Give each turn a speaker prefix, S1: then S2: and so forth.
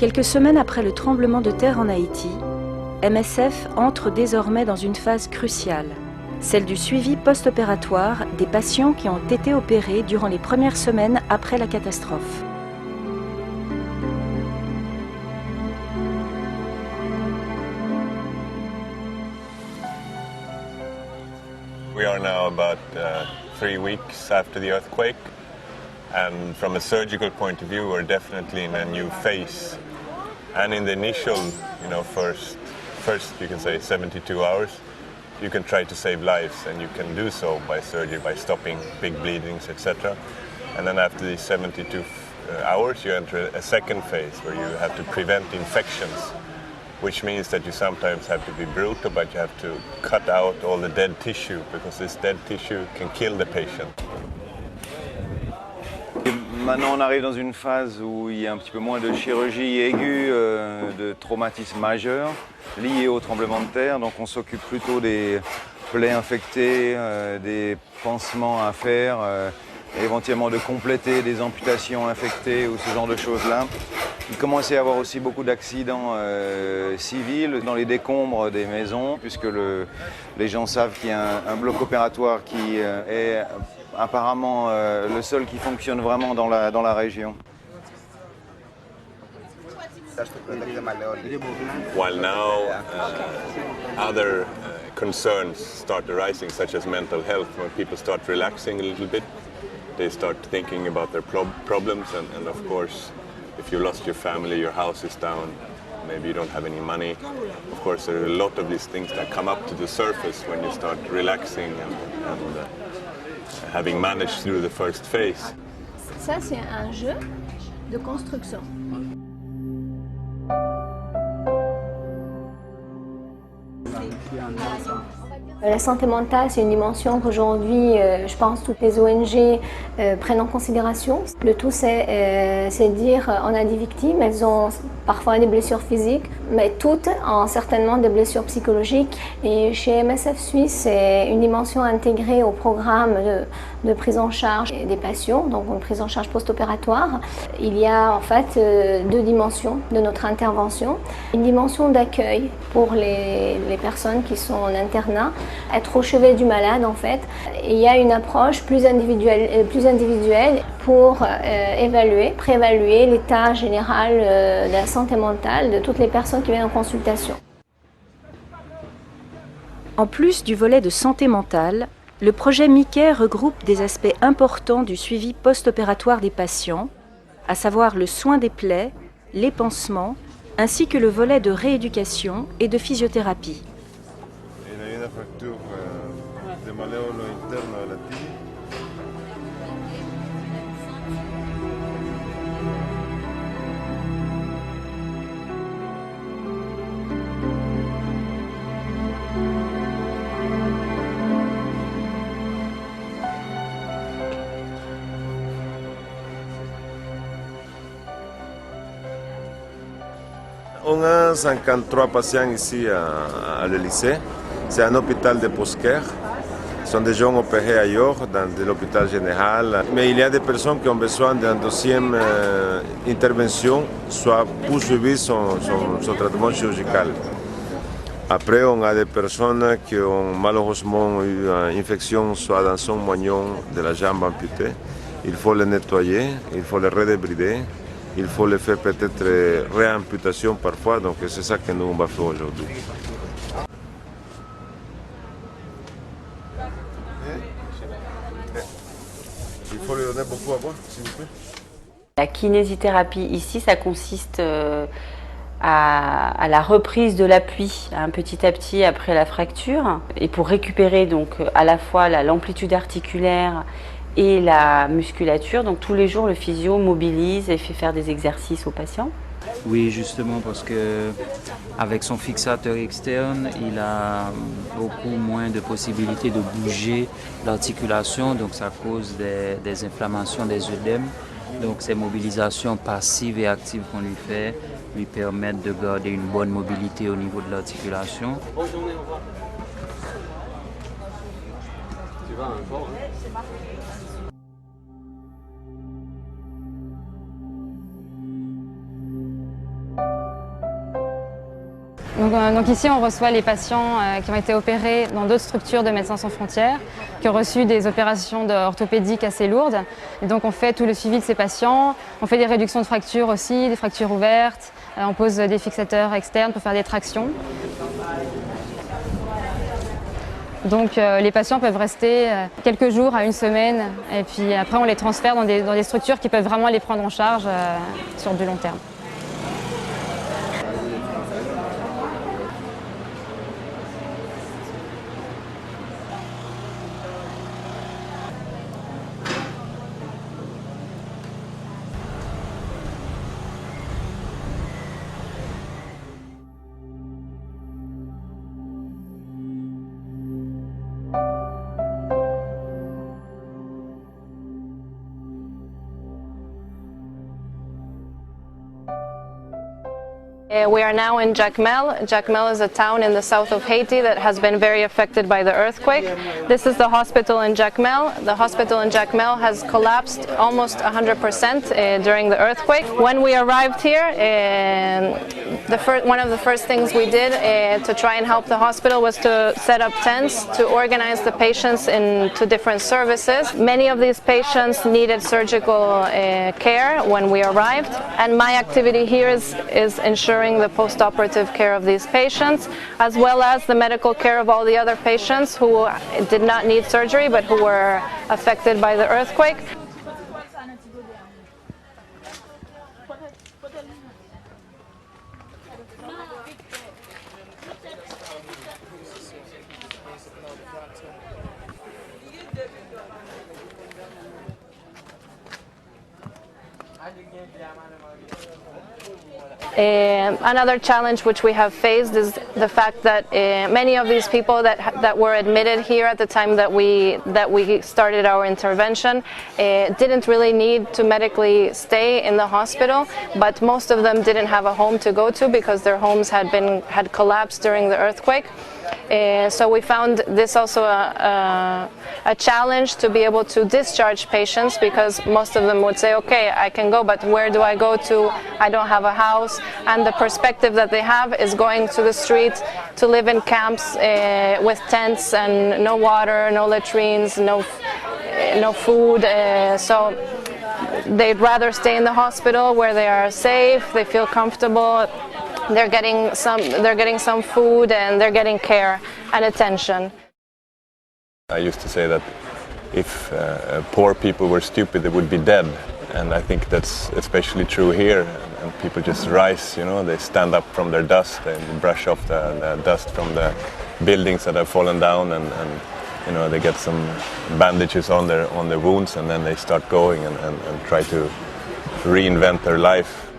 S1: Quelques semaines après le tremblement de terre en Haïti, MSF entre désormais dans une phase cruciale, celle du suivi post-opératoire des patients qui ont été opérés durant les premières semaines après la catastrophe.
S2: We are now about 3 weeks after the earthquake, and from a surgical point of view, we're definitely in a new phase. And in the initial, first you can say 72 hours, you can try to save lives, and you can do so by surgery, by stopping big bleedings, etc. And then after these 72 hours, you enter a second phase where you have to prevent infections, which means that you sometimes have to be brutal, but you have to cut out all the dead tissue, because this dead tissue can kill the patient.
S3: Et maintenant, on arrive dans une phase où il y a un petit peu moins de chirurgie aiguë, de traumatismes majeurs liés au tremblement de terre. Donc on s'occupe plutôt des plaies infectées, des pansements à faire, éventuellement de compléter des amputations infectées ou ce genre de choses-là. Il commence à y avoir aussi beaucoup d'accidents civils dans les décombres des maisons, puisque les gens savent qu'il y a un bloc opératoire qui est apparemment le seul qui fonctionne vraiment dans la région.
S2: While now other concerns start arising, such as mental health, when people start relaxing a little bit, they start thinking about their problems, and of course, if you lost your family, your house is down, maybe you don't have any money. Of course, there are a lot of these things that come up to the surface when you start relaxing and having managed through the first phase.
S4: Ça, c'est un jeu de construction. La santé mentale, c'est une dimension qu'aujourd'hui, je pense, toutes les ONG prennent en considération. Le tout, c'est dire, on a des victimes, elles ont parfois des blessures physiques, mais toutes ont certainement des blessures psychologiques. Et chez MSF Suisse, c'est une dimension intégrée au programme de prise en charge des patients, donc une prise en charge post-opératoire. Il y a en fait 2 dimensions de notre intervention. Une dimension d'accueil pour les personnes qui sont en internat, être au chevet du malade en fait. Et il y a une approche plus individuelle pour préévaluer l'état général de la santé mentale de toutes les personnes qui viennent en consultation.
S1: En plus du volet de santé mentale, le projet Mickey regroupe des aspects importants du suivi post-opératoire des patients, à savoir le soin des plaies, les pansements, ainsi que le volet de rééducation et de physiothérapie.
S5: Il y a une fracture de malléolo interne à la tibia. On a 53 patients ici à l'Élysée. C'est un hôpital de post-care. Ce sont des gens opérés ailleurs, dans l'hôpital général. Mais il y a des personnes qui ont besoin d'une deuxième intervention, soit pour suivre son traitement chirurgical. Après, on a des personnes qui ont malheureusement eu une infection, soit dans son moignon de la jambe amputée. Il faut les nettoyer, il faut les redébrider. Il faut le faire peut-être réamputation parfois, donc c'est ça que nous on va faire aujourd'hui. Il faut lui donner beaucoup à boire, s'il vous plaît.
S6: La kinésithérapie ici, ça consiste à la reprise de l'appui petit à petit après la fracture, et pour récupérer donc à la fois l'amplitude articulaire et la musculature. Donc tous les jours, le physio mobilise et fait faire des exercices aux patients.
S7: Oui, justement, parce que avec son fixateur externe, il a beaucoup moins de possibilités de bouger l'articulation, donc ça cause des inflammations des œdèmes. Donc ces mobilisations passives et actives qu'on lui fait lui permettent de garder une bonne mobilité au niveau de l'articulation.
S8: Bonne journée, au revoir. Tu vas encore, hein?
S9: Donc ici, on reçoit les patients qui ont été opérés dans d'autres structures de Médecins sans frontières, qui ont reçu des opérations orthopédiques assez lourdes. Et donc on fait tout le suivi de ces patients, on fait des réductions de fractures aussi, des fractures ouvertes, on pose des fixateurs externes pour faire des tractions. Donc les patients peuvent rester quelques jours à une semaine et puis après on les transfère dans des structures qui peuvent vraiment les prendre en charge sur du long terme.
S10: We are now in Jacmel. Jacmel is a town in the south of Haiti that has been very affected by the earthquake. This is the hospital in Jacmel. The hospital in Jacmel has collapsed almost 100% during the earthquake. When we arrived here, one of the first things we did to try and help the hospital was to set up tents to organize the patients into different services. Many of these patients needed surgical care when we arrived, and my activity here is ensuring the post-operative care of these patients, as well as the medical care of all the other patients who did not need surgery but who were affected by the earthquake. Another challenge which we have faced is the fact that many of these people that were admitted here at the time that we started our intervention didn't really need to medically stay in the hospital, but most of them didn't have a home to go to because their homes had collapsed during the earthquake. So we found this also a challenge to be able to discharge patients, because most of them would say, okay, I can go, but where do I go to? I don't have a house. And the perspective that they have is going to the street to live in camps with tents and no water, no latrines, no food. So they'd rather stay in the hospital where they are safe, they feel comfortable. They're getting some food and they're getting care and attention.
S2: I used to say that if poor people were stupid, they would be dead, and I think that's especially true here. And people just rise, you know, they stand up from their dust, they brush off the dust from the buildings that have fallen down, and you know, they get some bandages on their wounds, and then they start going and try to reinvent their life.